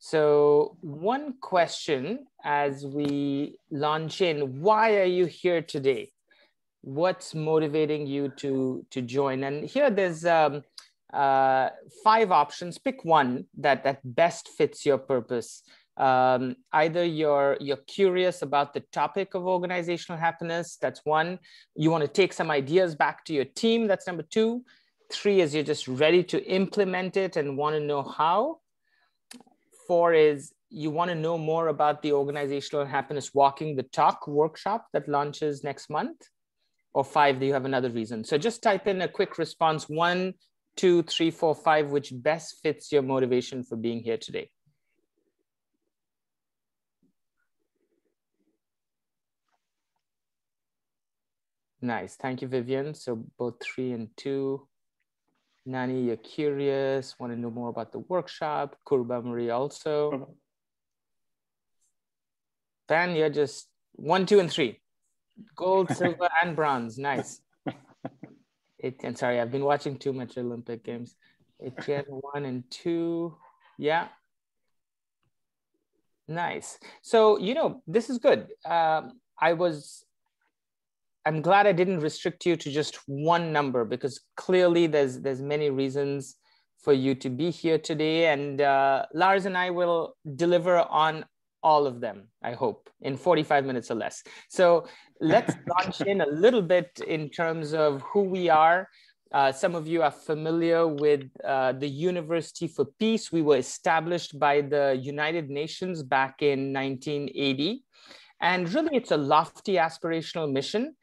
So one question as we launch in, why are you here today? What's motivating you to join? And here there's 5 options. Pick one that best fits your purpose. Either you're curious about the topic of organizational happiness, that's one. You want to take some ideas back to your team, that's number 2. 3 is you're just ready to implement it and want to know how. 4 is you want to know more about the Organizational Happiness Walking the Talk workshop that launches next month. Or 5, do you have another reason? So just type in a quick response, 1, 2, 3, 4, 5, which best fits your motivation for being here today. Nice, thank you, Vivian. So both 3 and 2. Nani, you're curious, want to know more about the workshop. Kurba Marie also. Ben, you're just 1, 2, and 3. Gold, silver, and bronze. Nice. And sorry, I've been watching too much Olympic Games. Etienne, 1 and 2. Yeah. Nice. So, you know, this is good. I'm glad I didn't restrict you to just one number, because clearly there's many reasons for you to be here today. And Lars and I will deliver on all of them, I hope, in 45 minutes or less. So let's launch in a little bit in terms of who we are. Some of you are familiar with the University for Peace. We were established by the United Nations back in 1980. And really, it's a lofty aspirational mission.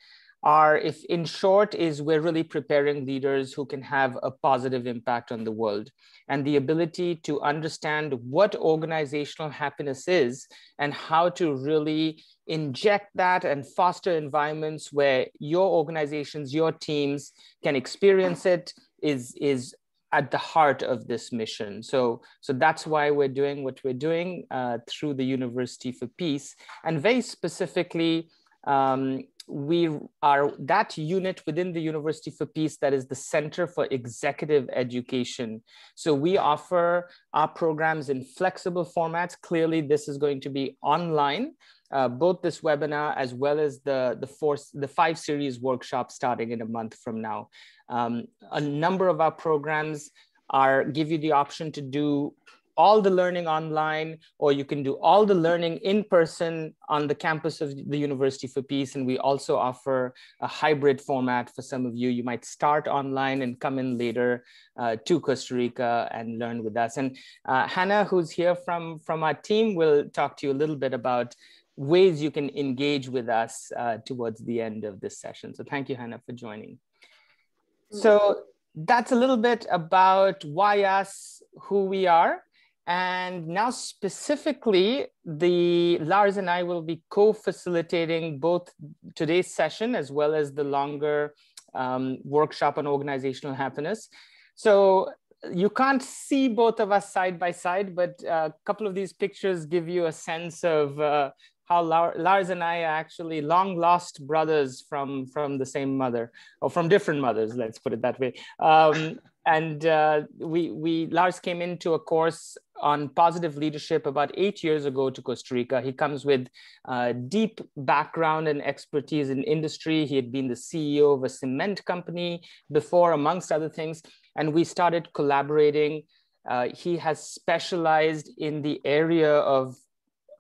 If in short, is we're really preparing leaders who can have a positive impact on the world, and the ability to understand what organizational happiness is and how to really inject that and foster environments where your organizations, your teams can experience it is at the heart of this mission. So that's why we're doing what we're doing through the University for Peace. And very specifically, we are that unit within the University for Peace that is the Center for Executive Education. So we offer our programs in flexible formats. Clearly, this is going to be online, both this webinar as well as the 5 series workshop starting in a month from now. A number of our programs give you the option to do all the learning online, or you can do all the learning in person on the campus of the University for Peace. And we also offer a hybrid format for some of you. You might start online and come in later to Costa Rica and learn with us. And Hannah, who's here from our team, will talk to you a little bit about ways you can engage with us towards the end of this session. So thank you, Hannah, for joining. So that's a little bit about why us, who we are. And now specifically, Lars and I will be co-facilitating both today's session as well as the longer workshop on organizational happiness. So you can't see both of us side by side, but a couple of these pictures give you a sense of how Lars and I are actually long lost brothers from the same mother, or from different mothers, let's put it that way. Lars came into a course on positive leadership about 8 years ago to Costa Rica. He comes with deep background and expertise in industry. He had been the CEO of a cement company before, amongst other things. And we started collaborating. He has specialized in the area of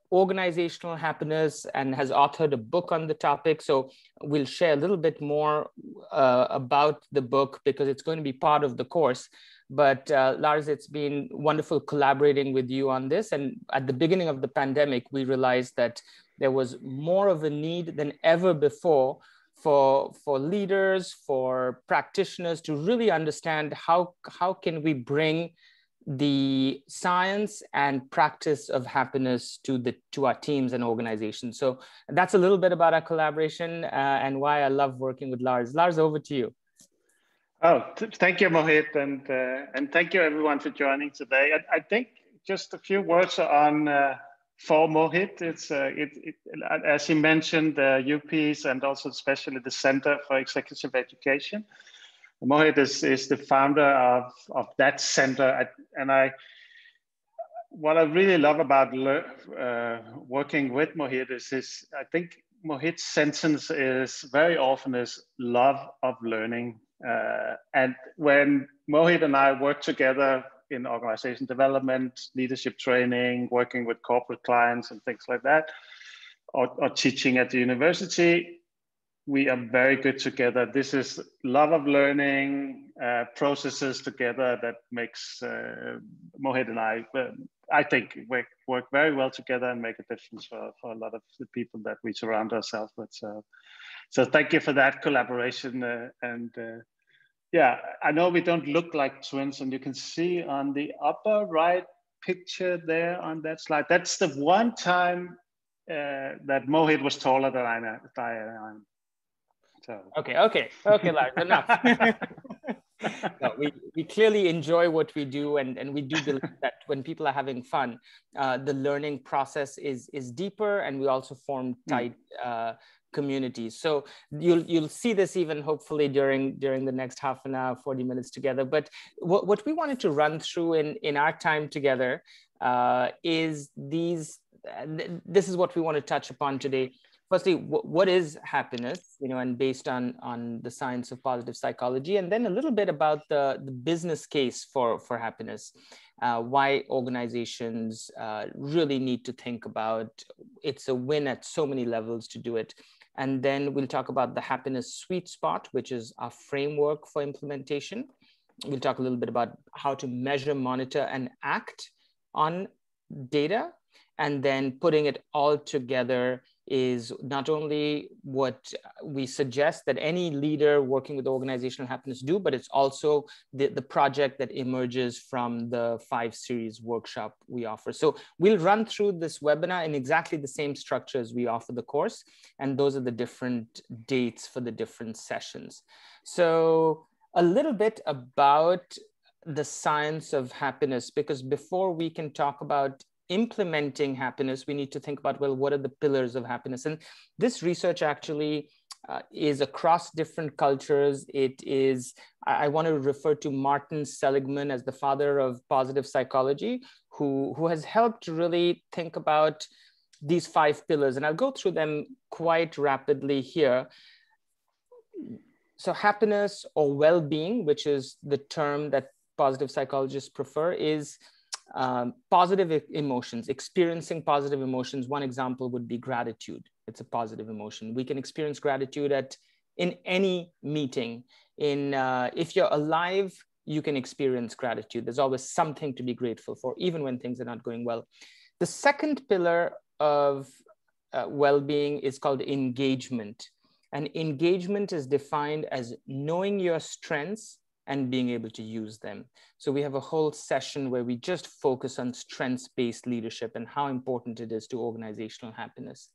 organizational happiness and has authored a book on the topic. So we'll share a little bit more about the book because it's going to be part of the course. But Lars, it's been wonderful collaborating with you on this. And at the beginning of the pandemic, we realized that there was more of a need than ever before for leaders, for practitioners to really understand how can we bring the science and practice of happiness to our teams and organizations. So that's a little bit about our collaboration and why I love working with Lars. Lars, over to you. Oh, thank you, Mohit, and thank you everyone for joining today. I think just a few words on for Mohit. It's as he mentioned, UPEACE and also especially the Center for Executive Education. Mohit is the founder of that center, and what I really love about working with Mohit is I think Mohit's sentence is very often is love of learning. And when Mohit and I work together in organization development, leadership training, working with corporate clients and things like that, or teaching at the university, we are very good together. This is love of learning, processes together that makes Mohit and I think, work very well together and make a difference for a lot of the people that we surround ourselves with. So thank you for that collaboration. Yeah, I know we don't look like twins, and you can see on the upper right picture there on that slide, that's the one time that Mohit was taller than I am. So. Okay, Lars, enough. No, we clearly enjoy what we do, and we do believe that when people are having fun, the learning process is deeper, and we also form tight communities. So you'll see this even hopefully during the next half an hour, 40 minutes together. But what we wanted to run through in our time together is this is what we want to touch upon today. Firstly, what is happiness, and based on the science of positive psychology, and then a little bit about the business case for happiness, why organizations really need to think about it's a win at so many levels to do it. And then we'll talk about the happiness sweet spot, which is our framework for implementation. We'll talk a little bit about how to measure, monitor, and act on data. And then putting it all together is not only what we suggest that any leader working with organizational happiness do, but it's also the project that emerges from the 5 series workshop we offer. So we'll run through this webinar in exactly the same structure as we offer the course. And those are the different dates for the different sessions. So a little bit about the science of happiness, because before we can talk about implementing happiness, we need to think about, well, what are the pillars of happiness? And this research actually is across different cultures. It is, I want to refer to Martin Seligman as the father of positive psychology, who has helped really think about these 5 pillars. And I'll go through them quite rapidly here. So happiness or well-being, which is the term that positive psychologists prefer, is positive emotions, experiencing positive emotions. One example would be gratitude. It's a positive emotion. We can experience gratitude in any meeting. If you're alive, you can experience gratitude. There's always something to be grateful for, even when things are not going well. The second pillar of well-being is called engagement. And engagement is defined as knowing your strengths and being able to use them. So we have a whole session where we just focus on strengths-based leadership and how important it is to organizational happiness.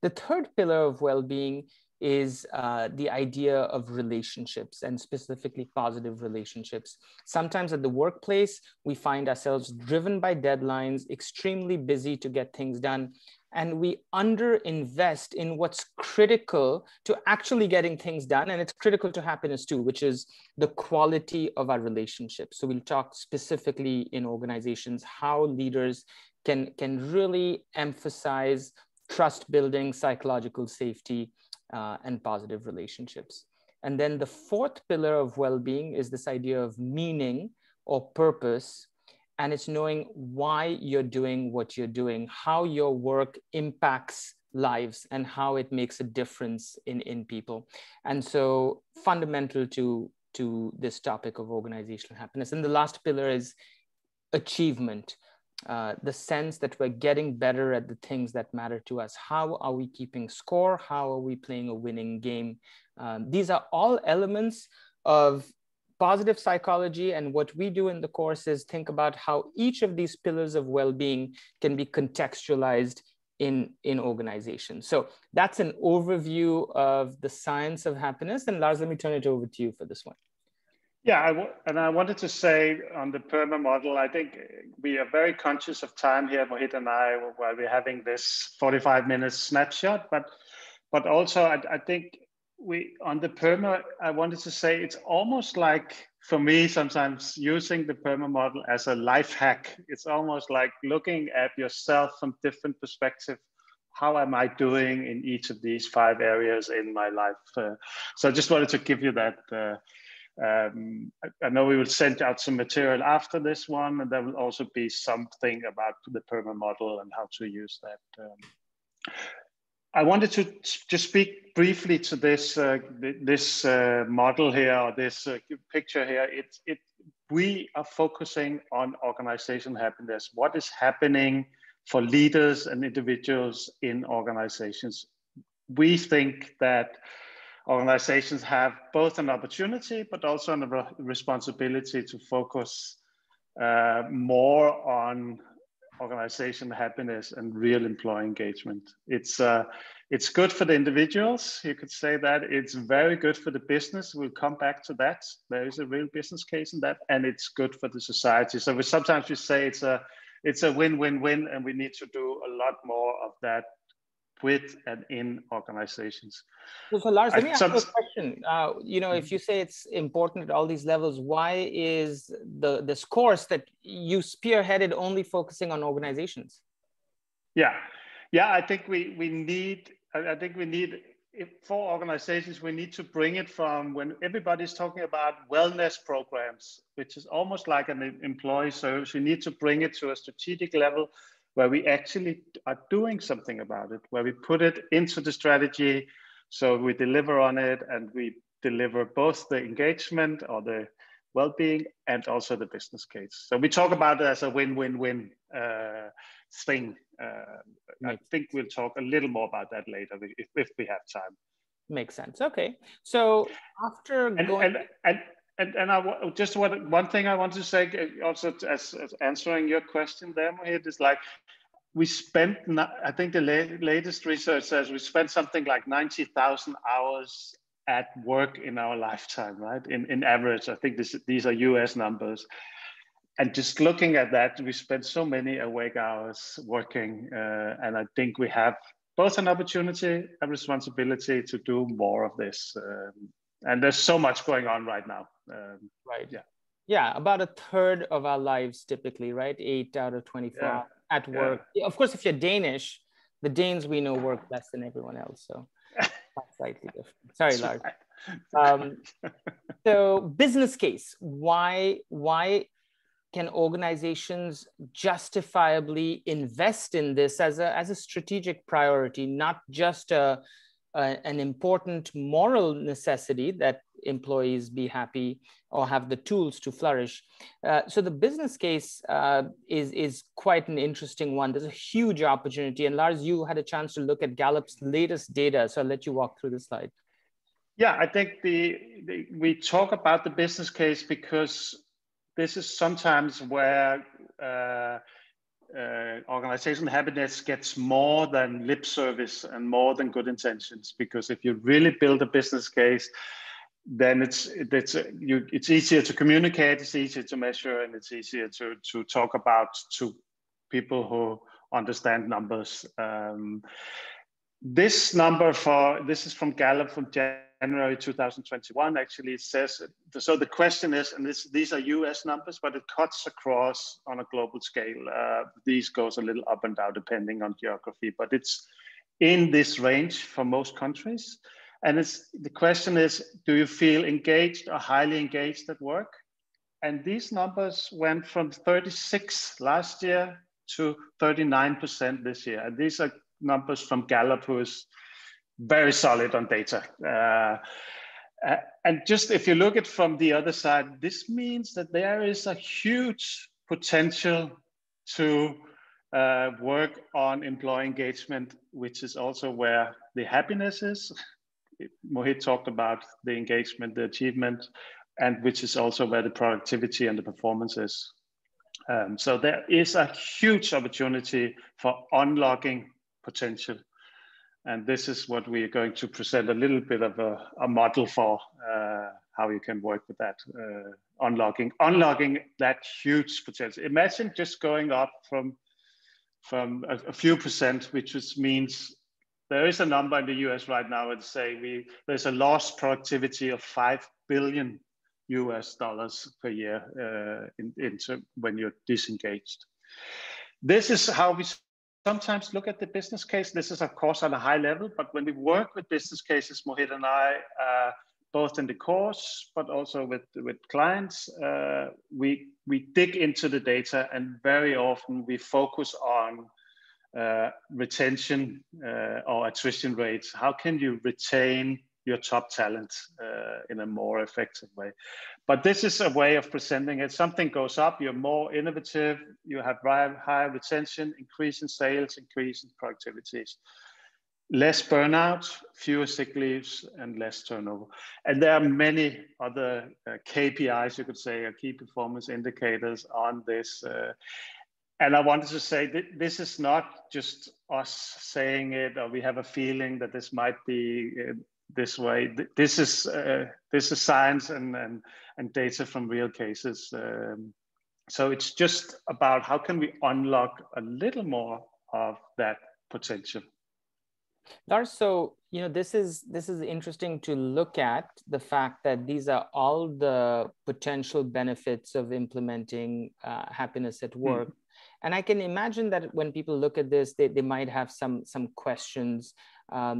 The third pillar of well-being is the idea of relationships, and specifically positive relationships. Sometimes at the workplace, we find ourselves driven by deadlines, extremely busy to get things done, and we underinvest in what's critical to actually getting things done. And it's critical to happiness too, which is the quality of our relationships. So we'll talk specifically in organizations how leaders can really emphasize trust building, psychological safety, and positive relationships. And then the fourth pillar of well-being is this idea of meaning or purpose. And it's knowing why you're doing what you're doing, how your work impacts lives, and how it makes a difference in people. And so fundamental to this topic of organizational happiness. And the last pillar is achievement, the sense that we're getting better at the things that matter to us. How are we keeping score? How are we playing a winning game? These are all elements of positive psychology, and what we do in the course is think about how each of these pillars of well-being can be contextualized in organizations. So that's an overview of the science of happiness. And Lars, let me turn it over to you for this one. Yeah, I wanted to say on the PERMA model, I think we are very conscious of time here, Mohit and I, while we're having this 45-minute snapshot, but also I think on the PERMA, I wanted to say it's almost like for me, sometimes using the PERMA model as a life hack. It's almost like looking at yourself from different perspectives. How am I doing in each of these 5 areas in my life? So I just wanted to give you that. I know we will send out some material after this one, and there will also be something about the PERMA model and how to use that. I wanted to just speak briefly to this model here, or this picture here. We are focusing on organization happiness. What is happening for leaders and individuals in organizations? We think that organizations have both an opportunity, but also a responsibility to focus more on organization happiness and real employee engagement. It's good for the individuals. You could say that it's very good for the business. We'll come back to that. There is a real business case in that, and it's good for the society. So sometimes we say it's a win-win-win, and we need to do a lot more of that with and in organizations. So Lars, let me ask you a question. If you say it's important at all these levels, why is this course that you spearheaded only focusing on organizations? Yeah, I think we need for organizations, we need to bring it from when everybody's talking about wellness programs, which is almost like an employee service. We need to bring it to a strategic level where we actually are doing something about it, where we put it into the strategy, so we deliver on it, and we deliver both the engagement or the well-being and also the business case. So we talk about it as a win-win-win thing. I think we'll talk a little more about that later if we have time. Makes sense. Okay. So after one thing I want to say also as answering your question there, Mohit, is like we spent, I think the latest research says we spent something like 90,000 hours at work in our lifetime, right? In average, I think these are US numbers. And just looking at that, we spent so many awake hours working, and I think we have both an opportunity and responsibility to do more of this. And there's so much going on right now. Right. Yeah, about a third of our lives typically, right? 8 out of 24 at work. Yeah. Of course, if you're Danish, the Danes we know work less than everyone else. So that's slightly different. Sorry, Lars. So business case, why can organizations justifiably invest in this as a strategic priority, not just an important moral necessity that employees be happy or have the tools to flourish? So the business case is quite an interesting one. There's a huge opportunity. And Lars, you had a chance to look at Gallup's latest data. So I'll let you walk through the slide. Yeah, I think we talk about the business case because this is sometimes where organization happiness gets more than lip service and more than good intentions. Because if you really build a business case, then it's easier to communicate, it's easier to measure, and it's easier to talk about to people who understand numbers. This is from Gallup from January 2021. Actually, it says, so the question is, and these are US numbers, but it cuts across on a global scale. These goes a little up and down depending on geography, but it's in this range for most countries. And the question is, do you feel engaged or highly engaged at work? And these numbers went from 36 last year to 39% this year. And these are numbers from Gallup, who is very solid on data. And just if you look at from the other side, this means that there is a huge potential to work on employee engagement, which is also where the happiness is. Mohit talked about the engagement, the achievement, and which is also where the productivity and the performance is. So there is a huge opportunity for unlocking potential. And this is what we are going to present a little bit of a model for how you can work with that, unlocking that huge potential. Imagine just going up from a few percent, which just means there is a number in the US right now that say there's a lost productivity of 5 billion US dollars per year when you're disengaged. This is how we sometimes look at the business case. This is, of course, on a high level, but when we work with business cases, Mohit and I, both in the course, but also with clients, we dig into the data, and very often we focus on retention or attrition rates. How can you retain your top talent in a more effective way? But this is a way of presenting it. Something goes up, you're more innovative, you have higher retention, increase in sales, increase in productivities. Less burnout, fewer sick leaves, and less turnover. And there are many other KPIs, you could say, or key performance indicators on this. And I wanted to say that this is not just us saying it, or we have a feeling that this might be this way. This is science and data from real cases. So it's just about how can we unlock a little more of that potential. Lars, so this is interesting to look at the fact that these are all the potential benefits of implementing happiness at work. And I can imagine that when people look at this, they might have some questions.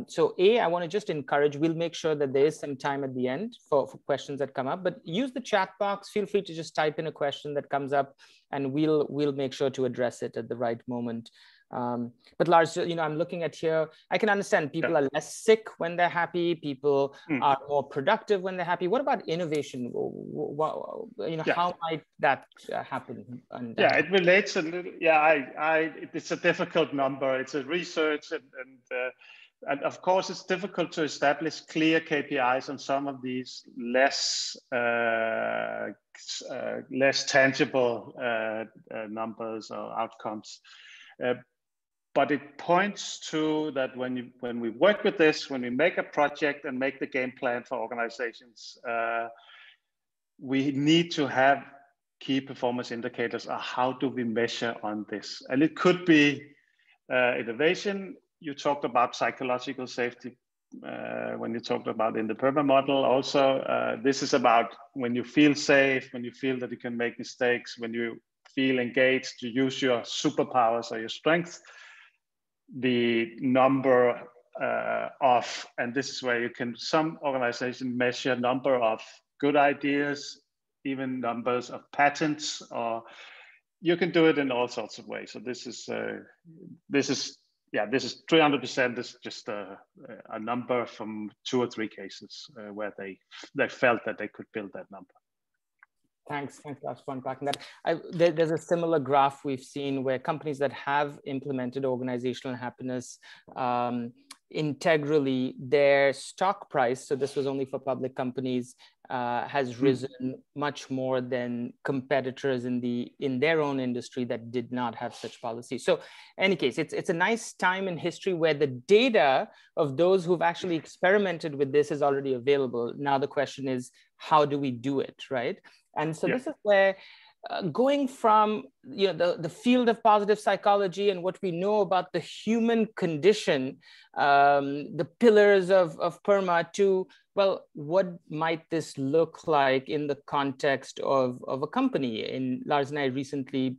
So I want to just encourage, we'll make sure that there is some time at the end for questions that come up, but use the chat box. Feel free to just type in a question that comes up, and we'll make sure to address it at the right moment. But Lars, I'm looking at here, I can understand people are less sick when they're happy, people are more productive when they're happy. What about innovation? How might that happen? And, it relates a little. It's a difficult number. It's a research, and of course it's difficult to establish clear KPIs on some of these less tangible numbers or outcomes. But it points to that when we work with this, when we make a project and make the game plan for organizations, we need to have key performance indicators. How do we measure on this? And it could be innovation. You talked about psychological safety when you talked about in the PERMA model. Also, this is about when you feel safe, when you feel that you can make mistakes, when you feel engaged, to use your superpowers or your strengths. The number of, and this is where you can, some organizations measure number of good ideas, even numbers of patents, or you can do it in all sorts of ways. So this is 300% is just a number from 2 or 3 cases where they felt that they could build that number. Thanks, Lars, for unpacking that. There's a similar graph we've seen where companies that have implemented organizational happiness integrally, their stock price, so this was only for public companies, has risen much more than competitors in their own industry that did not have such policies. So, in any case, it's a nice time in history where the data of those who've actually experimented with this is already available. Now the question is, how do we do it, right? And so this is where going from the field of positive psychology and what we know about the human condition, the pillars of PERMA, to, well, what might this look like in the context of a company? And Lars and I recently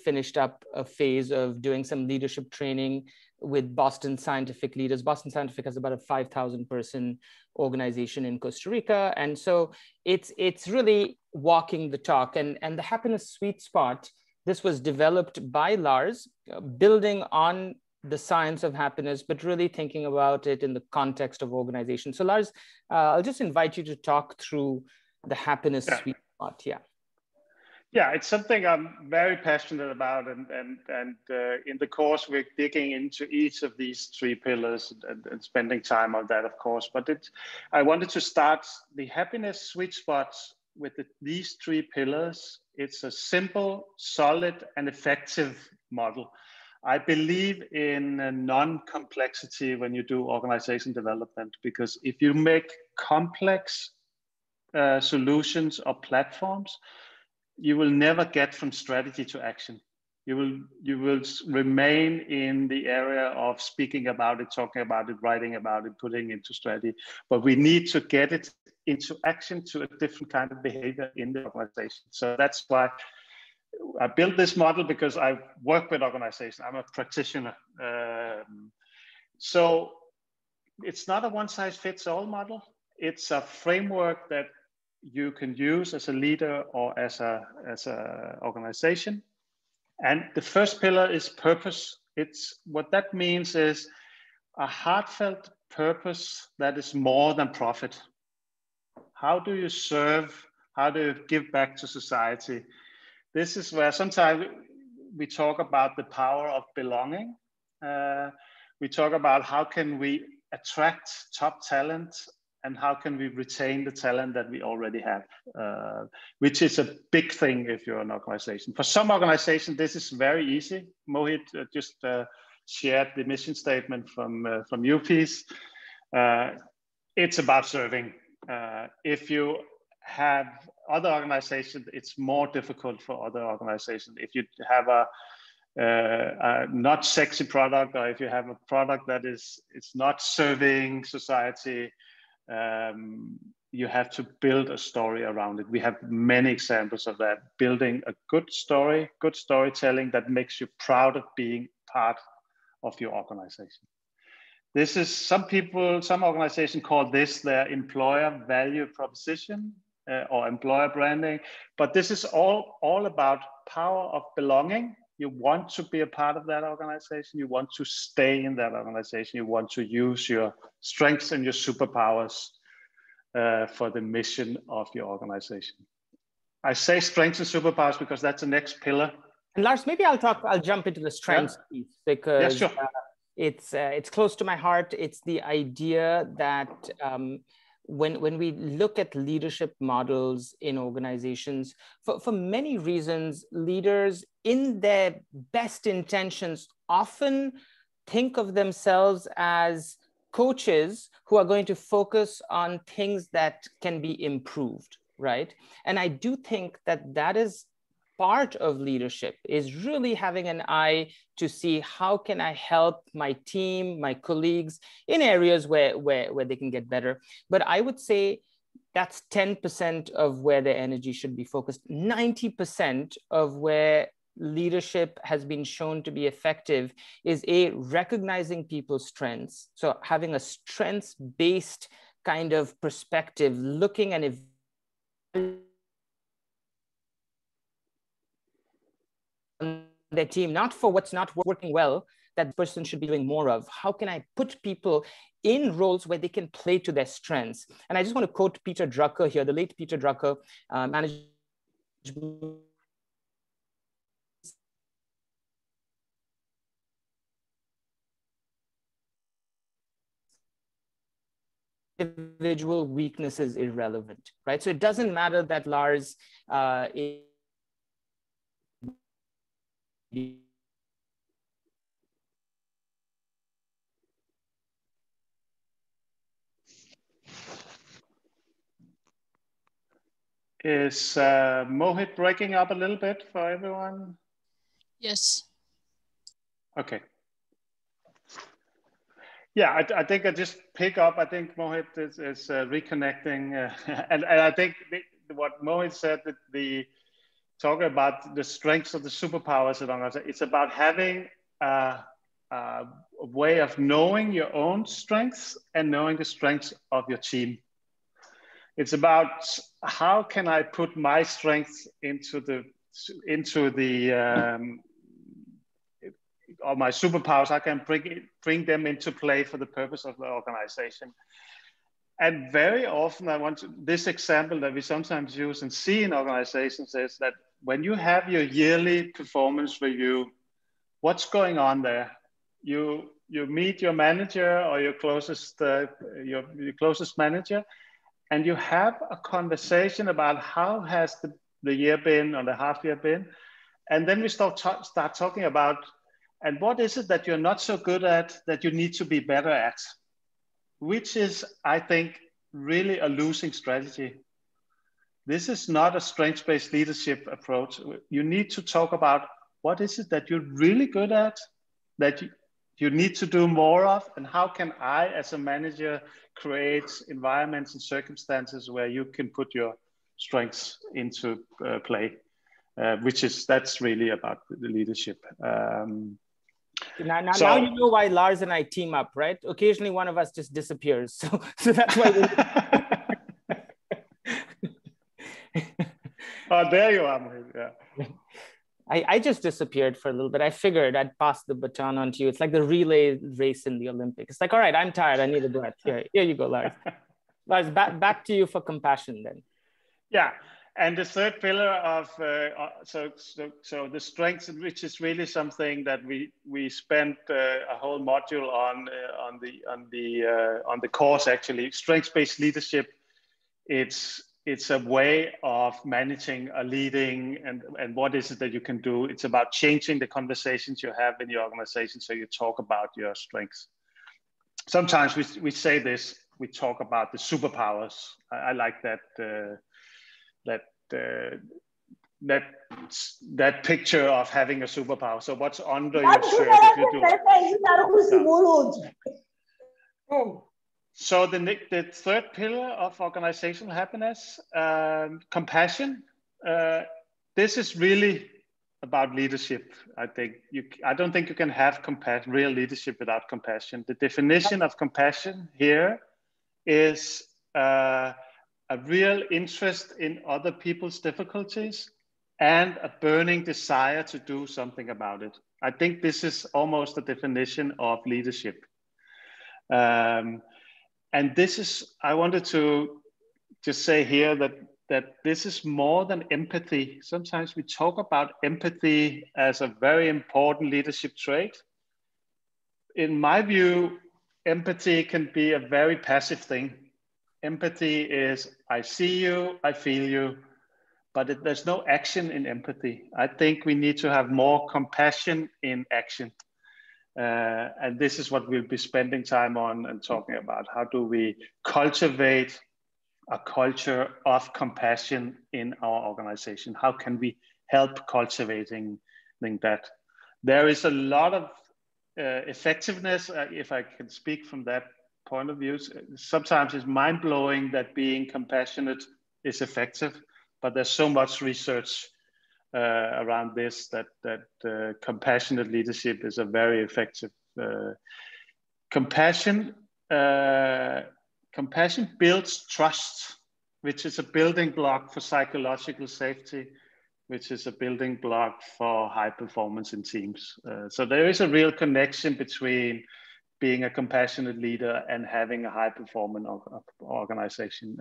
finished up a phase of doing some leadership training with Boston Scientific leaders. Boston Scientific has about a 5,000 person organization in Costa Rica. And so it's really walking the talk. And the happiness sweet spot, this was developed by Lars, building on the science of happiness, but really thinking about it in the context of organization. So Lars, I'll just invite you to talk through the happiness sweet spot. Yeah, it's something I'm very passionate about, and in the course we're digging into each of these 3 pillars and spending time on that, of course. But I wanted to start the happiness sweet spot with these 3 pillars. It's a simple, solid, and effective model. I believe in non-complexity when you do organization development, because if you make complex solutions or platforms, you will never get from strategy to action. You will remain in the area of speaking about it, talking about it, writing about it, putting it into strategy. But we need to get it into action to a different kind of behavior in the organization. So that's why I built this model, because I work with organizations. I'm a practitioner. So it's not a one-size-fits-all model. It's a framework that you can use as a leader or as a organization. And the first pillar is purpose. It's what that means is a heartfelt purpose that is more than profit. How do you serve? How do you give back to society? This is where sometimes we talk about the power of belonging. We talk about how can we attract top talent and how can we retain the talent that we already have, which is a big thing if you're an organization. For some organizations, this is very easy. Mohit just shared the mission statement from UPEACE. It's about serving. If you have other organizations, it's more difficult for other organizations. If you have a not sexy product, or if you have a product that it's not serving society, you have to build a story around it. We have many examples of that. Building a good story, good storytelling that makes you proud of being part of your organization. This is some organizations call this their employer value proposition or employer branding, but this is all about power of belonging. You want to be a part of that organization. You want to stay in that organization. You want to use your strengths and your superpowers for the mission of your organization. I say strengths and superpowers because that's the next pillar. And Lars, maybe I'll jump into the strengths piece, because yeah, sure. It's close to my heart. It's the idea that when we look at leadership models in organizations, for many reasons, leaders in their best intentions often think of themselves as coaches who are going to focus on things that can be improved, right? And I do think that that is part of leadership, is really having an eye to see how can I help my team, my colleagues in areas where they can get better. But I would say that's 10% of where their energy should be focused. 90% of where leadership has been shown to be effective is recognizing people's strengths. So having a strengths-based kind of perspective, looking and evaluating their team, not for what's not working well, that person should be doing more of. How can I put people in roles where they can play to their strengths? And I just want to quote Peter Drucker here, the late Peter Drucker, managed individual weakness is irrelevant, right? So it doesn't matter that Lars Is Mohit breaking up a little bit for everyone? Yes. Okay. Yeah, I think I just pick up. I think Mohit is reconnecting, and I think what Mohit said, that talking about the strengths of the superpowers, it's about having a way of knowing your own strengths and knowing the strengths of your team. It's about how can I put my strengths into the or my superpowers. I can bring them into play for the purpose of the organization. And very often, this example that we sometimes use and see in organizations is that when you have your yearly performance review, what's going on there? You meet your manager or your closest manager, and you have a conversation about how has the year been or the half year been. And then we start talking about, and what is it that you're not so good at that you need to be better at? Which is, I think, really a losing strategy. This is not a strengths-based leadership approach. You need to talk about what is it that you're really good at, that you need to do more of, and how can I, as a manager, create environments and circumstances where you can put your strengths into play, that's really about the leadership. Now you know why Lars and I team up, right? Occasionally one of us just disappears, so that's why. Oh, there you are, Mohit. Yeah. I just disappeared for a little bit. I figured I'd pass the baton on to you. It's like the relay race in the Olympics. It's like, all right, I'm tired. I need a breath. Here you go, Lars. Lars, back to you for compassion then. Yeah, and the third pillar of so the strengths, which is really something that we spent a whole module on the course actually. Strengths-based leadership. It's a way of managing, leading, and what is it that you can do. It's about changing the conversations you have in your organization, so you talk about your strengths. Sometimes we say this. We talk about the superpowers. I like that picture of having a superpower. So what's under your shirt if you do it? So the third pillar of organizational happiness, compassion. This is really about leadership. I don't think you can have real leadership without compassion. The definition of compassion here is a real interest in other people's difficulties and a burning desire to do something about it. I think this is almost a definition of leadership. And this is, I wanted to just say here that this is more than empathy. Sometimes we talk about empathy as a very important leadership trait. In my view, empathy can be a very passive thing. Empathy is, I see you, I feel you, but there's no action in empathy. I think we need to have more compassion in action. And this is what we'll be spending time on and talking about. How do we cultivate a culture of compassion in our organization? How can we help cultivating that? There is a lot of effectiveness, if I can speak from that point of view. Sometimes it's mind-blowing that being compassionate is effective, but there's so much research around this that compassionate leadership is a very effective. Compassion builds trust, which is a building block for psychological safety, which is a building block for high performance in teams. So there is a real connection between being a compassionate leader and having a high performing organization.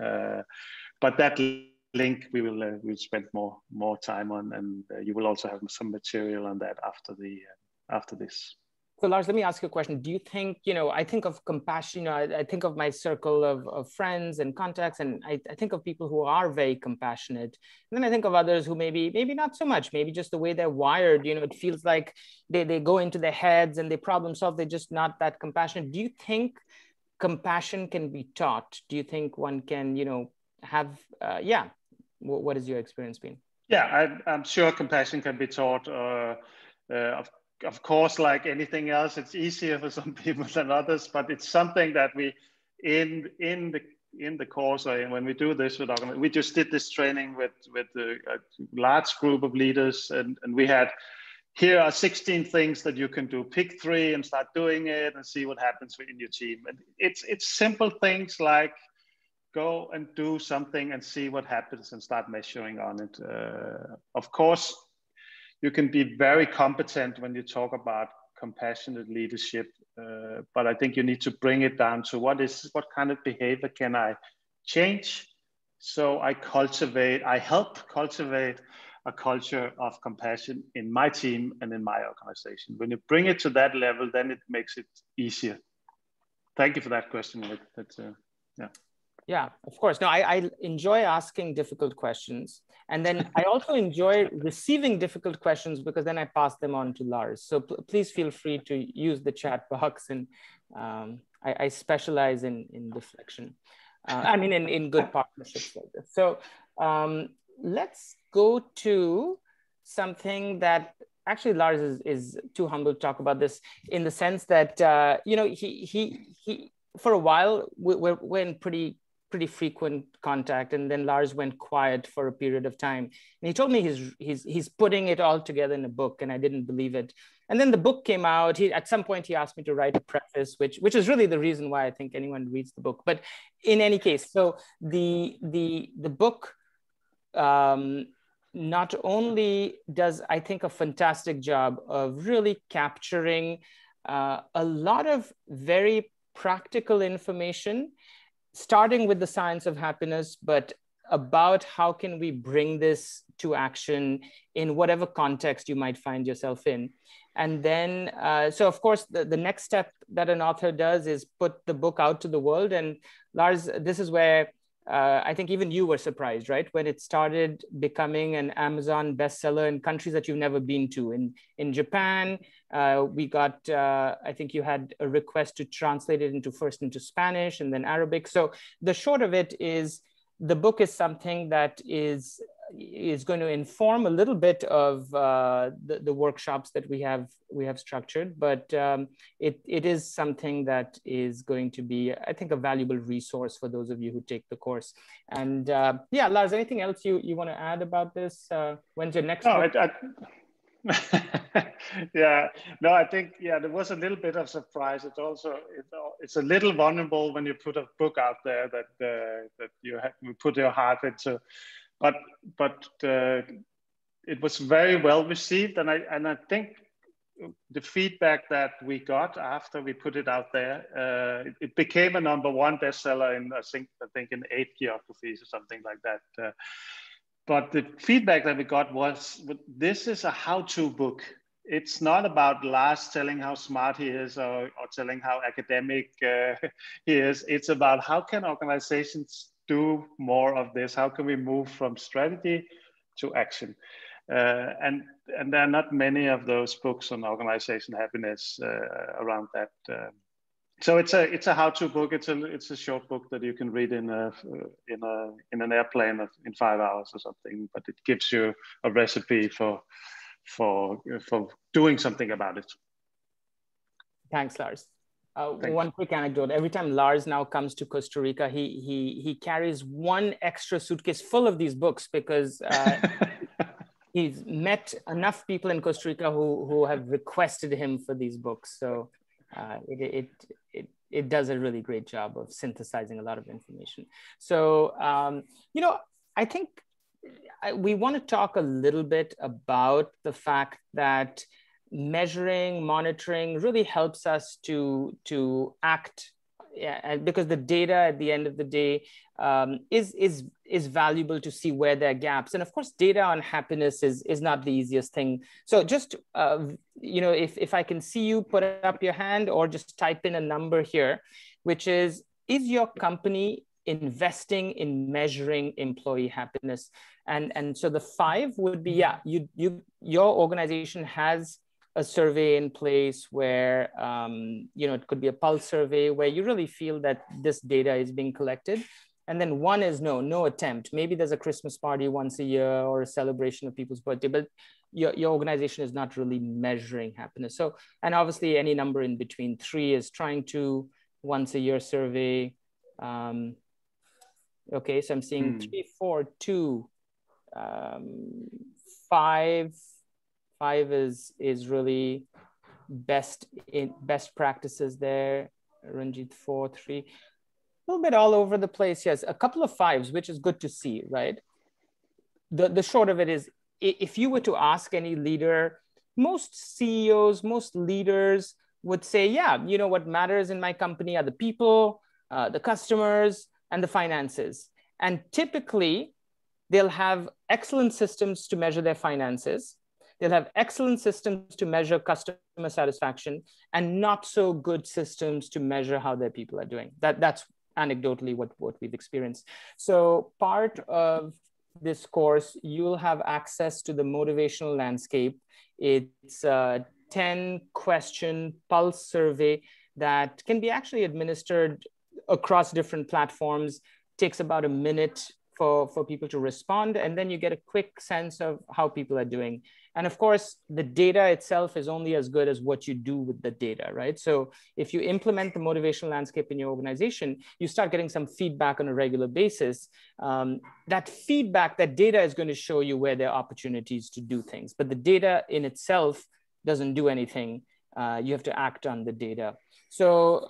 But that link we'll spend more time on, and you will also have some material on that after this. So Lars, let me ask you a question. Do you think, I think of compassion, I think of my circle of friends and contacts, and I think of people who are very compassionate. And then I think of others who maybe not so much, maybe just the way they're wired, it feels like they go into their heads and they problem solve, they're just not that compassionate. Do you think compassion can be taught? Do you think one can, have, what has your experience been? Yeah, I'm sure compassion can be taught. Of course, like anything else, it's easier for some people than others, but it's something that we, in the course, or when we do this with organizations, we just did this training with a large group of leaders, and we had, here are 16 things that you can do. Pick 3 and start doing it and see what happens in your team. And it's simple things like, go and do something and see what happens and start measuring on it. Of course, you can be very competent when you talk about compassionate leadership, but I think you need to bring it down to what kind of behavior can I change? So I help cultivate a culture of compassion in my team and in my organization. When you bring it to that level, then it makes it easier. Thank you for that question. Yeah. Yeah, of course. No, I enjoy asking difficult questions. And then I also enjoy receiving difficult questions because then I pass them on to Lars. So please feel free to use the chat box. And I specialize in deflection. In good partnerships like this. So let's go to something that actually Lars is too humble to talk about this, in the sense that you know, he for a while we're in pretty frequent contact, and then Lars went quiet for a period of time, and he told me he's putting it all together in a book, and I didn't believe it. And then the book came out. At some point he asked me to write a preface, which is really the reason why I think anyone reads the book. But in any case, so the book not only does, I think, a fantastic job of really capturing a lot of very practical information, starting with the science of happiness, but about how can we bring this to action in whatever context you might find yourself in. And then, so of course, the next step that an author does is put the book out to the world. And Lars, this is where I think even you were surprised, right? When it started becoming an Amazon bestseller in countries that you've never been to. In Japan, we got, I think you had a request to translate it first into Spanish and then Arabic. So the short of it is, the book is something that is going to inform a little bit of the workshops that we have structured, but it is something that is going to be, I think, a valuable resource for those of you who take the course. And yeah, Lars, anything else you want to add about this? When's your next book? Yeah, no, I think, yeah, there was a little bit of surprise. It's a little vulnerable when you put a book out there that you put your heart into, but it was very well received, and I think the feedback that we got after we put it out there, it became a #1 bestseller in I think in 8 geographies or something like that. But the feedback that we got was, this is a how-to book. It's not about Lars telling how smart he is or telling how academic he is. It's about how can organizations do more of this? How can we move from strategy to action? And there are not many of those books on organization happiness around that. So it's a how-to book. It's a short book that you can read in an airplane in 5 hours or something. But it gives you a recipe for doing something about it. Thanks, Lars. One quick anecdote: every time Lars now comes to Costa Rica, he carries one extra suitcase full of these books, because he's met enough people in Costa Rica who have requested him for these books. So it does a really great job of synthesizing a lot of information. So, you know, I think we want to talk a little bit about the fact that measuring, monitoring really helps us to act, because the data at the end of the day is valuable to see where there are gaps. And of course, data on happiness is not the easiest thing. So just, you know, if I can see you put up your hand or just type in a number here, which is your company investing in measuring employee happiness? And so the 5 would be, yeah, your organization has a survey in place where, you know, it could be a pulse survey where you really feel that this data is being collected. And then 1 is no attempt. Maybe there's a Christmas party once a year or a celebration of people's birthday, but your organization is not really measuring happiness. So, and obviously any number in between. 3 is trying to once a year survey. Okay, so I'm seeing 3, 4, 2, 5 is really best practices there. Ranjit 4, 3. A little bit all over the place. Yes, a couple of 5s, which is good to see, right? The short of it is, if you were to ask any leader, most CEOs, most leaders would say, yeah, you know, what matters in my company are the people, the customers, and the finances. And typically, they'll have excellent systems to measure their finances. They'll have excellent systems to measure customer satisfaction, and not so good systems to measure how their people are doing. That's anecdotally what we've experienced. So part of this course, you'll have access to the motivational landscape. It's a 10-question pulse survey that can be actually administered across different platforms. Takes about a minute for people to respond. And then you get a quick sense of how people are doing. And of course, the data itself is only as good as what you do with the data, right? So if you implement the motivational landscape in your organization, you start getting some feedback on a regular basis. That feedback, that data is going to show you where there are opportunities to do things. But the data in itself doesn't do anything. You have to act on the data. So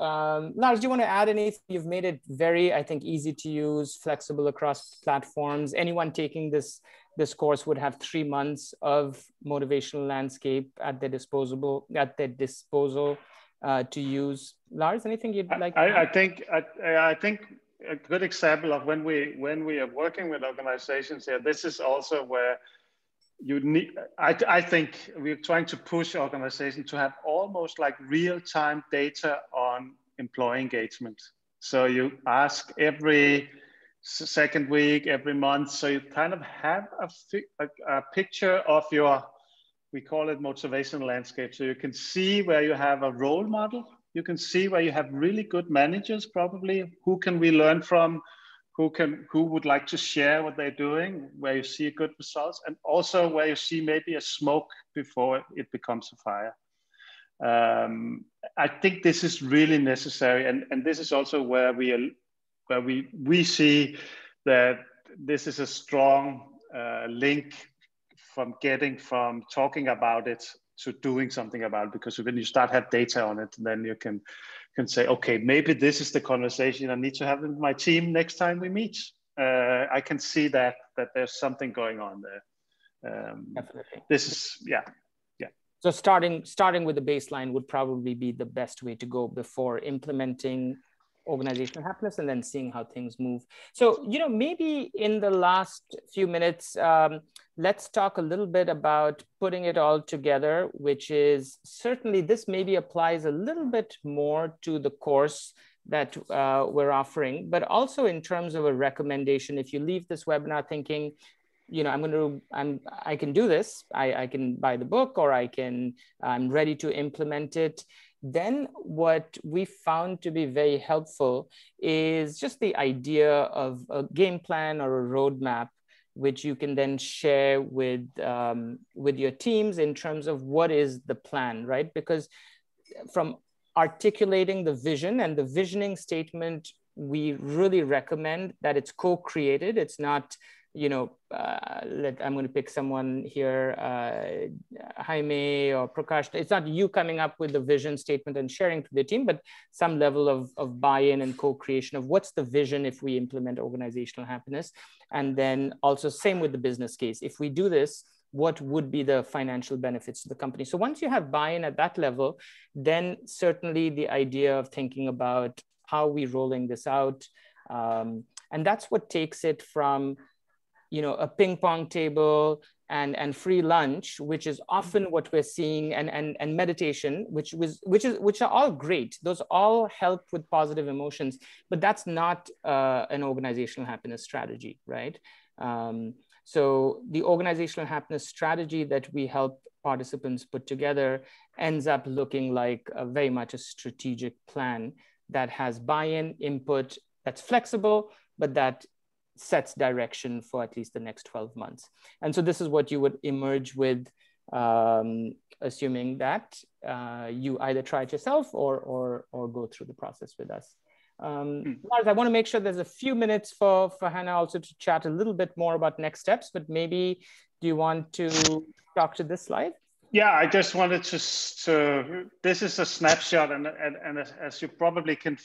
Lars, do you want to add anything? You've made it very, I think, easy to use, flexible across platforms. Anyone taking this course would have 3 months of motivational landscape at their disposal to use. Lars, anything you'd like to add? I think a good example of when we are working with organizations here, this is also where you need, I think we're trying to push organizations to have almost like real-time data on employee engagement. So you ask every second week, every month, so you kind of have a picture of your, we call it motivational landscape. So you can see where you have a role model. You can see where you have really good managers, probably. Who can we learn from? Who would like to share what they're doing, where you see good results, and also where you see maybe a smoke before it becomes a fire. I think this is really necessary, and this is also where we see that this is a strong link from talking about it to doing something about it, because when you start have data on it, then you can say, okay, maybe this is the conversation I need to have with my team next time we meet. I can see that there's something going on there. Definitely. This is, yeah. So starting with the baseline would probably be the best way to go before implementing organizational happiness, and then seeing how things move. So, maybe in the last few minutes, let's talk a little bit about putting it all together, which is certainly this maybe applies a little bit more to the course that we're offering, but also in terms of a recommendation. If you leave this webinar thinking, I can do this, I can buy the book, or I'm ready to implement it, then what we found to be very helpful is just the idea of a game plan or a roadmap, which you can then share with your teams in terms of what is the plan, right? Because from articulating the vision and the visioning statement, we really recommend that it's co-created. It's not, I'm going to pick someone here, Jaime or Prakash. It's not you coming up with the vision statement and sharing to the team, but some level of buy-in and co-creation of what's the vision if we implement organizational happiness. And then also same with the business case. If we do this, what would be the financial benefits to the company? So once you have buy-in at that level, then certainly the idea of thinking about how we rolling this out. And that's what takes it from a ping pong table and free lunch, which is often what we're seeing, and meditation, which are all great. Those all help with positive emotions, but that's not an organizational happiness strategy, right? So the organizational happiness strategy that we help participants put together ends up looking like very much a strategic plan that has buy-in, input, that's flexible, but that sets direction for at least the next 12 months. And so this is what you would emerge with, assuming that you either try it yourself or go through the process with us. Lars, I want to make sure there's a few minutes for Hannah also to chat a little bit more about next steps, but maybe do you want to talk to this slide? Yeah, I just wanted to this is a snapshot, and as you probably can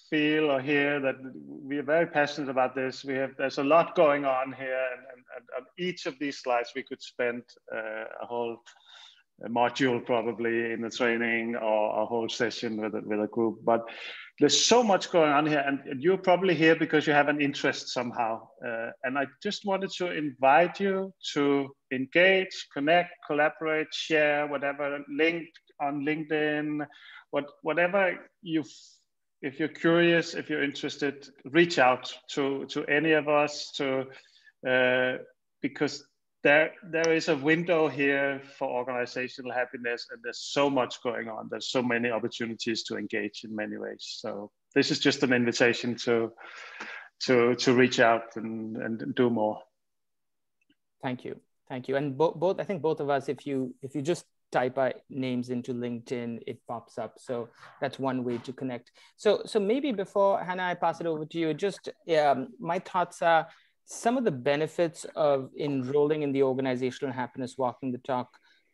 feel or hear, that we are very passionate about this. There's a lot going on here, and on each of these slides we could spend a whole module probably in the training, or a whole session with a group. But there's so much going on here, and you're probably here because you have an interest somehow. And I just wanted to invite you to engage, connect, collaborate, share, whatever, link on LinkedIn, whatever if you're curious, if you're interested, reach out to any of us, because there is a window here for organizational happiness, and there's so much going on. There's so many opportunities to engage in many ways. So this is just an invitation to to reach out and do more. Thank you. Thank you. And both, I think both of us, if you just type our names into LinkedIn, it pops up. So that's one way to connect. So maybe before, Hannah, I pass it over to you, just my thoughts are some of the benefits of enrolling in the Organizational Happiness Walking the Talk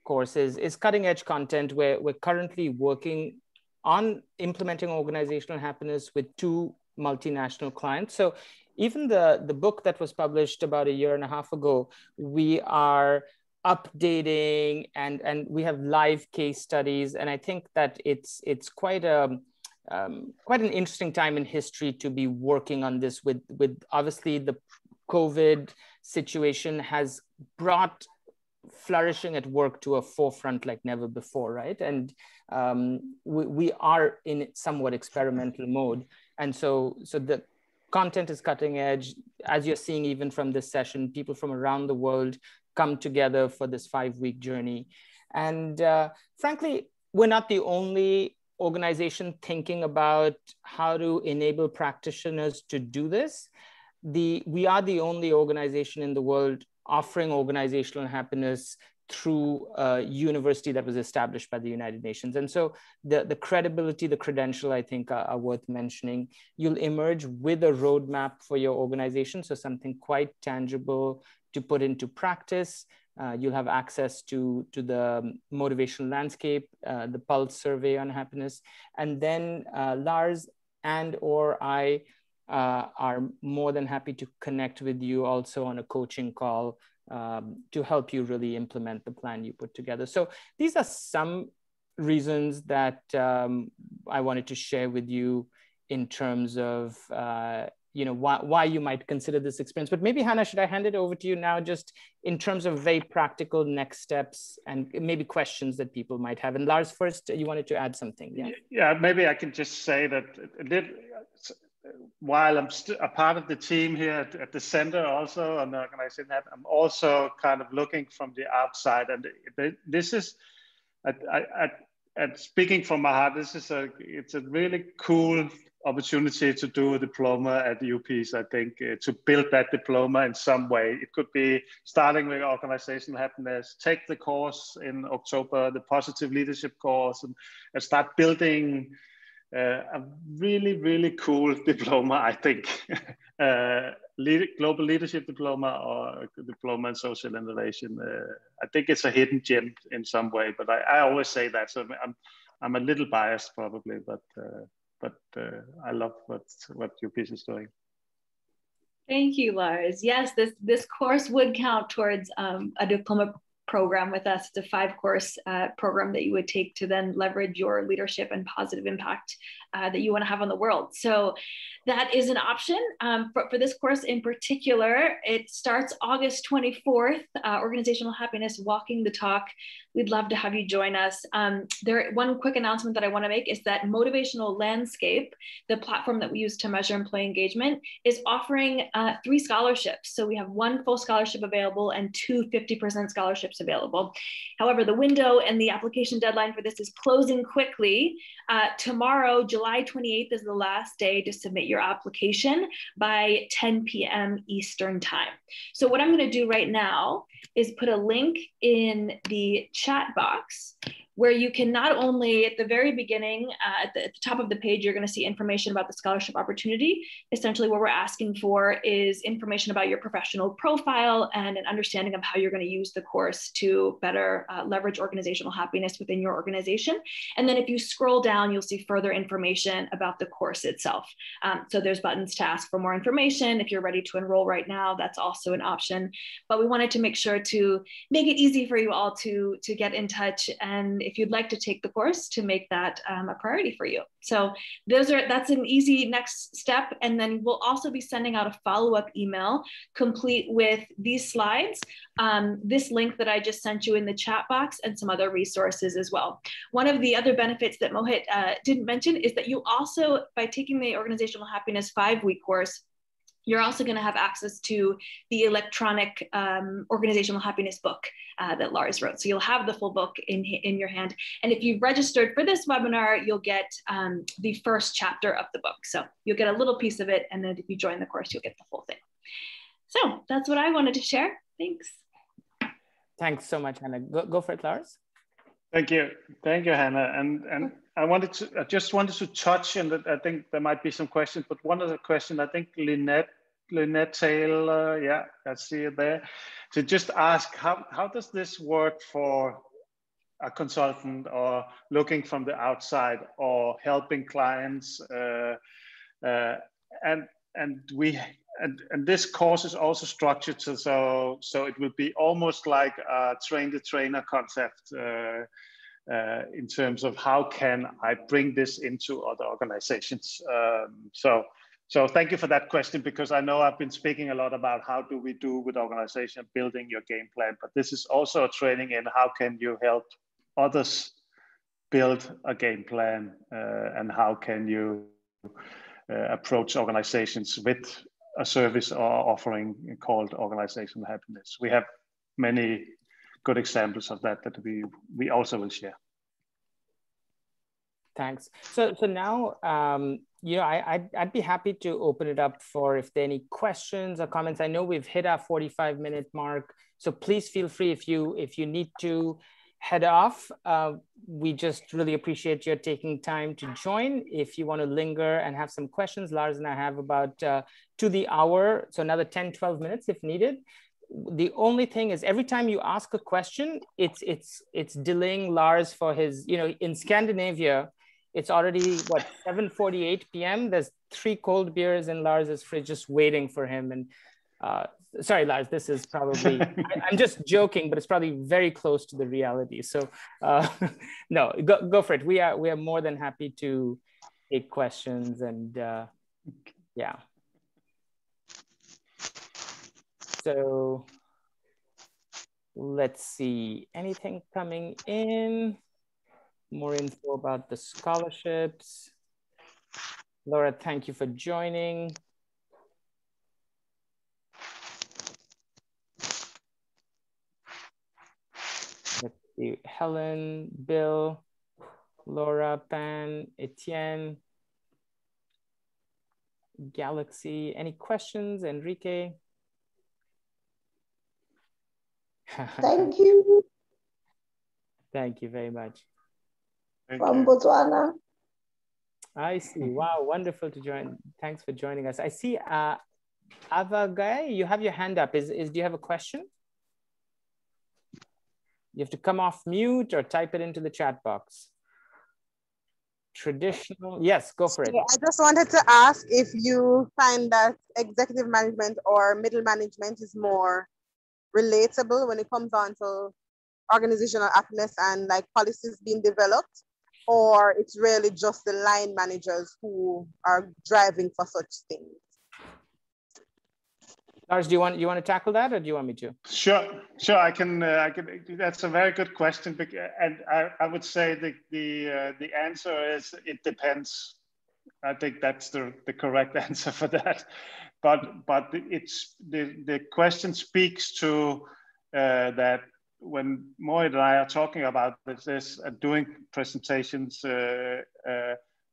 courses is cutting edge content. We're currently working on implementing organizational happiness with 2 multinational clients. So even the book that was published about 1.5 years ago, we are updating and we have live case studies. And I think that it's quite an interesting time in history to be working on this with obviously the COVID situation has brought flourishing at work to a forefront like never before, right? And we are in somewhat experimental mode. And so the content is cutting edge. As you're seeing even from this session, people from around the world come together for this 5-week journey. And frankly, we're not the only organization thinking about how to enable practitioners to do this. We are the only organization in the world offering organizational happiness through a university that was established by the United Nations. And so the credibility, the credential, I think are worth mentioning. You'll emerge with a roadmap for your organization. So something quite tangible to put into practice. You'll have access to the motivational landscape, the pulse survey on happiness. And then Lars or I are more than happy to connect with you also on a coaching call to help you really implement the plan you put together. So these are some reasons that I wanted to share with you in terms of why you might consider this experience. But maybe, Hannah, should I hand it over to you now, just in terms of very practical next steps and maybe questions that people might have? And Lars, first, you wanted to add something. Yeah, maybe I can just say that while I'm a part of the team here at the center also on the organization, I'm also kind of looking from the outside. And this is, speaking from my heart, it's a really cool opportunity to do a diploma at UPEACE, I think, to build that diploma in some way. It could be starting with organizational happiness, take the course in October, the positive leadership course, and start building a really, really cool diploma, I think. Global leadership diploma or a diploma in social innovation. I think it's a hidden gem in some way, but I always say that. So I'm a little biased probably, but I love what UPEACE is doing. Thank you, Lars. Yes, this course would count towards a diploma program with us. It's a 5-course program that you would take to then leverage your leadership and positive impact that you want to have on the world. So that is an option. For this course in particular, it starts August 24th, Organizational Happiness Walking the Talk. We'd love to have you join us. One quick announcement that I want to make is that Motivational Landscape, the platform that we use to measure employee engagement, is offering 3 scholarships. So we have 1 full scholarship available and 2 50% scholarships available. However, the window and the application deadline for this is closing quickly. Tomorrow, July 28th is the last day to submit your application by 10 p.m. Eastern time. So what I'm going to do right now is put a link in the chat box where you can not only at the very beginning, at the top of the page, you're going to see information about the scholarship opportunity. Essentially what we're asking for is information about your professional profile and an understanding of how you're going to use the course to better leverage organizational happiness within your organization. And then if you scroll down, you'll see further information about the course itself. So there's buttons to ask for more information. If you're ready to enroll right now, that's also an option. But we wanted to make sure to make it easy for you all to get in touch, and if you'd like to take the course, to make that a priority for you. So that's an easy next step. And then we'll also be sending out a follow-up email complete with these slides, this link that I just sent you in the chat box, and some other resources as well. One of the other benefits that Mohit didn't mention is that you also, by taking the Organizational Happiness 5-week course, You're also going to have access to the electronic organizational happiness book that Lars wrote. So you'll have the full book in your hand. And if you've registered for this webinar, you'll get the first chapter of the book. So you'll get a little piece of it. And then if you join the course, you'll get the whole thing. So that's what I wanted to share. Thanks. Thanks so much, Hannah. Go for it, Lars. Thank you, Hannah. And I just wanted to touch, and I think there might be some questions, but one of the questions, I think Lynette Taylor, yeah, I see it there. To just ask, how does this work for a consultant or looking from the outside or helping clients? And this course is also structured so it will be almost like a train the trainer concept in terms of how can I bring this into other organizations. So thank you for that question, because I know I've been speaking a lot about how do we do with organization building your game plan, but this is also a training in how can you help others build a game plan and how can you approach organizations with a service or offering called organizational happiness. We have many good examples of that we also will share. Thanks. So now, you know, I'd be happy to open it up for if there are any questions or comments. I know we've hit our 45-minute mark, so please feel free if you need to head off. We just really appreciate your taking time to join. If you want to linger and have some questions, Lars and I have about to the hour, so another 10-12 minutes if needed. The only thing is every time you ask a question, it's delaying Lars for his, you know, in Scandinavia, it's already what, 7:48 p.m. There's 3 cold beers in Lars's fridge just waiting for him. And sorry, Lars, this is probably, I'm just joking, but it's probably very close to the reality. So no, go for it. We are more than happy to take questions and yeah. So let's see, anything coming in? More info about the scholarships. Laura, thank you for joining. Let's see, Helen, Bill, Laura, Pan, Etienne, Galaxy. Any questions, Enrique? Thank you. Thank you very much. From Botswana. I see. Wow, wonderful to join. Thanks for joining us. I see Avagai, you have your hand up. Do you have a question? You have to come off mute or type it into the chat box. Traditional, yes, go for it. Yeah, I just wanted to ask if you find that executive management or middle management is more relatable when it comes on to organizational happiness and like policies being developed, or it's really just the line managers who are driving for such things? Lars, do you want to tackle that, or do you want me to? Sure. I can. That's a very good question, and I would say the answer is it depends. I think that's the correct answer for that. But it's the question speaks to that when Mohit and I are talking about this and doing presentations,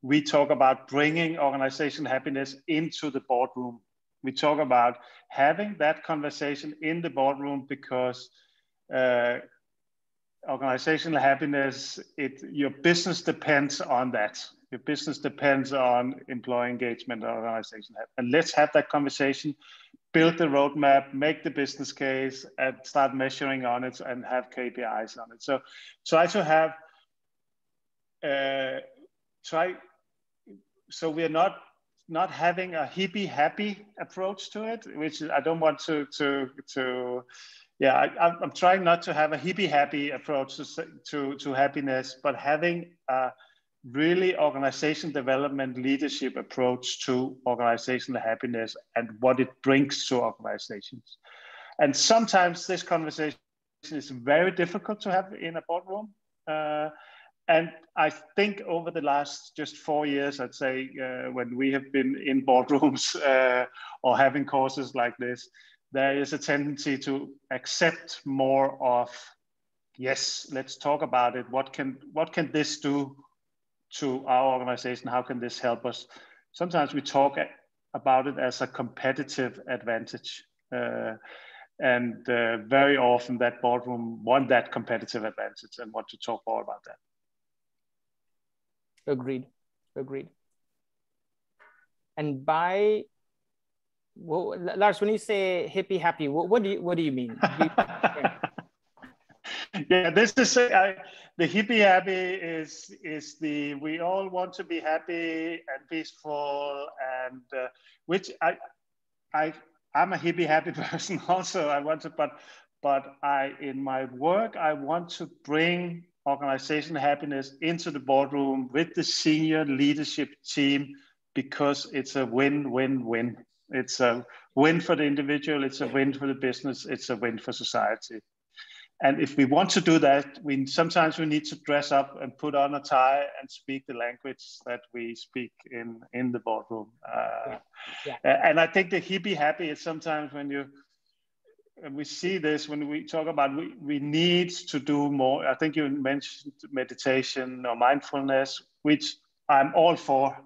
we talk about bringing organizational happiness into the boardroom. We talk about having that conversation in the boardroom because organizational happiness, your business depends on that. Your business depends on employee engagement, organization. And let's have that conversation, build the roadmap, make the business case, and start measuring on it and have KPIs on it. So try to have, so we're not having a hippie happy approach to it, which I don't want I'm trying not to have a hippie happy approach to happiness, but having a really organization development leadership approach to organizational happiness and what it brings to organizations. And sometimes this conversation is very difficult to have in a boardroom. And I think over the last just 4 years, I'd say, when we have been in boardrooms or having courses like this, there is a tendency to accept more of, yes, let's talk about it. What can this do to our organization? How can this help us? Sometimes we talk about it as a competitive advantage. And very often that boardroom want that competitive advantage and want to talk more about that. Agreed. And by, well, Lars, when you say hippie happy, what do you mean? Yeah, this is the hippie happy is the, we all want to be happy and peaceful, and which I'm a hippie happy person also. I want to, but in my work I want to bring organizational happiness into the boardroom with the senior leadership team, because it's a win-win-win. It's a win for the individual, it's a win for the business, it's a win for society. And if we want to do that, sometimes we need to dress up and put on a tie and speak the language that we speak in the boardroom. And I think the hippie happy is sometimes when we see this, when we talk about we need to do more. I think you mentioned meditation or mindfulness, which I'm all for.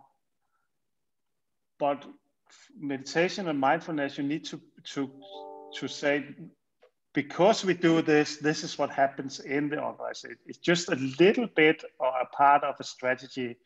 But meditation and mindfulness, you need to say, because we do this, this is what happens in the organization. It's just a little bit or a part of a strategy,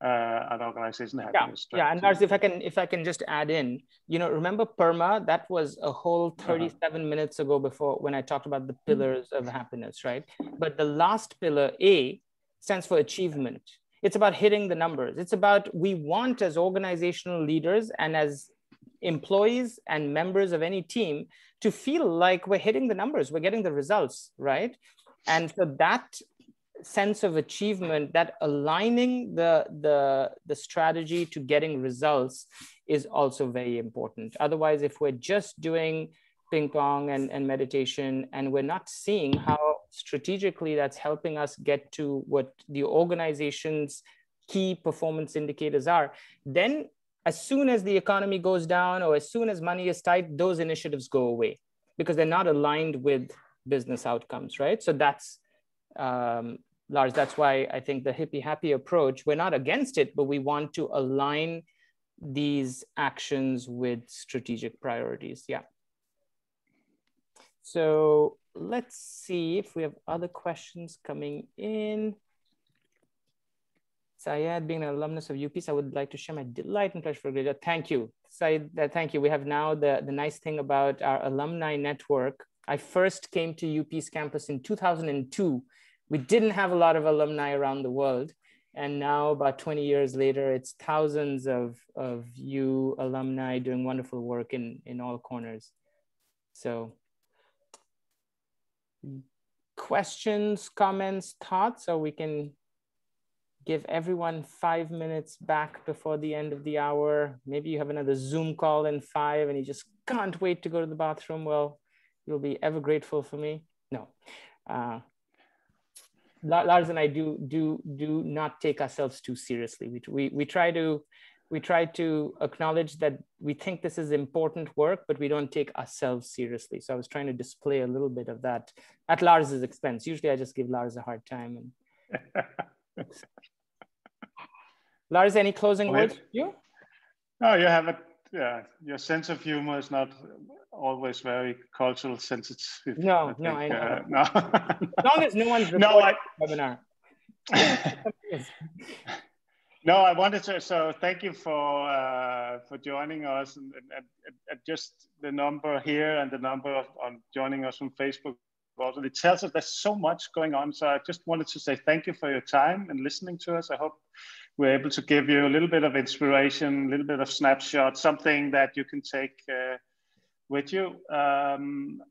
an organization happiness strategy. Yeah, and Lars, if I can just add in, remember PERMA? That was a whole 37 minutes ago before, when I talked about the pillars of happiness, right? But the last pillar, A, stands for achievement. It's about hitting the numbers. It's about, we want as organizational leaders and as employees and members of any team to feel like we're hitting the numbers, we're getting the results, right? And so that sense of achievement, that aligning the strategy to getting results is also very important. Otherwise, if we're just doing ping pong and meditation and we're not seeing how strategically that's helping us get to what the organization's key performance indicators are, then as soon as the economy goes down or as soon as money is tight, those initiatives go away because they're not aligned with business outcomes, right? So that's, Lars, that's why I think the hippie happy approach, we're not against it, but we want to align these actions with strategic priorities. Yeah. So let's see if we have other questions coming in. Syed, being an alumnus of UPEACE, I would like to share my delight and pleasure for Graduate. Thank you, Syed. Thank you. We have now the nice thing about our alumni network. I first came to UPEACE campus in 2002. We didn't have a lot of alumni around the world. And now about 20 years later, it's thousands of you alumni doing wonderful work in all corners. So questions, comments, thoughts, or we can give everyone 5 minutes back before the end of the hour. Maybe you have another Zoom call in 5 and you just can't wait to go to the bathroom. Well, you'll be ever grateful for me. No. Lars and I do not take ourselves too seriously. We try to acknowledge that we think this is important work, but we don't take ourselves seriously. So I was trying to display a little bit of that at Lars's expense. Usually I just give Lars a hard time. And Lars, any closing words for you? No, you have your sense of humor is not always very cultural sensitive. No, I know. No. As long as no one's recording the webinar. No, I wanted to, so thank you for joining us, and just the number here and the number on joining us from Facebook also. It tells us there's so much going on. So I just wanted to say thank you for your time and listening to us. I hope we're able to give you a little bit of inspiration, a little bit of snapshot, something that you can take with you. And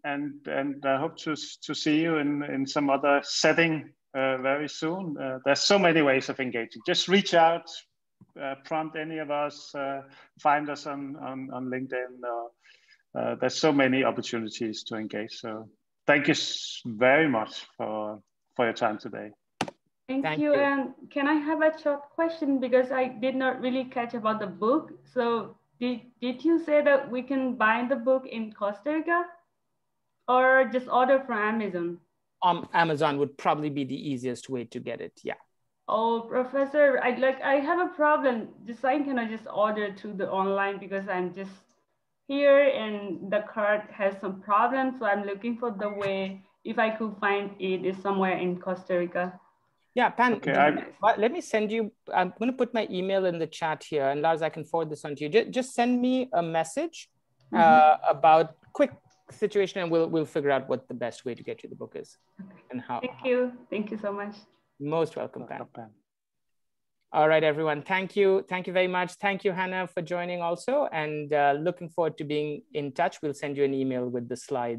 I hope to see you in some other setting very soon. There's so many ways of engaging. Just reach out, prompt any of us, find us on LinkedIn. There's so many opportunities to engage. So thank you very much for your time today. Thank you. And can I have a short question, because I did not really catch about the book. So did you say that we can buy the book in Costa Rica or just order from Amazon? Amazon would probably be the easiest way to get it. Yeah. Oh, Professor, I have a problem. Just I cannot just order through the online because I'm just here and the card has some problems. So I'm looking for the way, if I could find it is somewhere in Costa Rica. Yeah, Pan, okay, let me send you, I'm going to put my email in the chat here, and Lars, I can forward this on to you. Just send me a message about quick situation, and we'll figure out what the best way to get you the book is. Okay. And how. Thank you so much. Most welcome, Pan. All right, everyone. Thank you very much. Thank you, Hannah, for joining also, and looking forward to being in touch. We'll send you an email with the slides.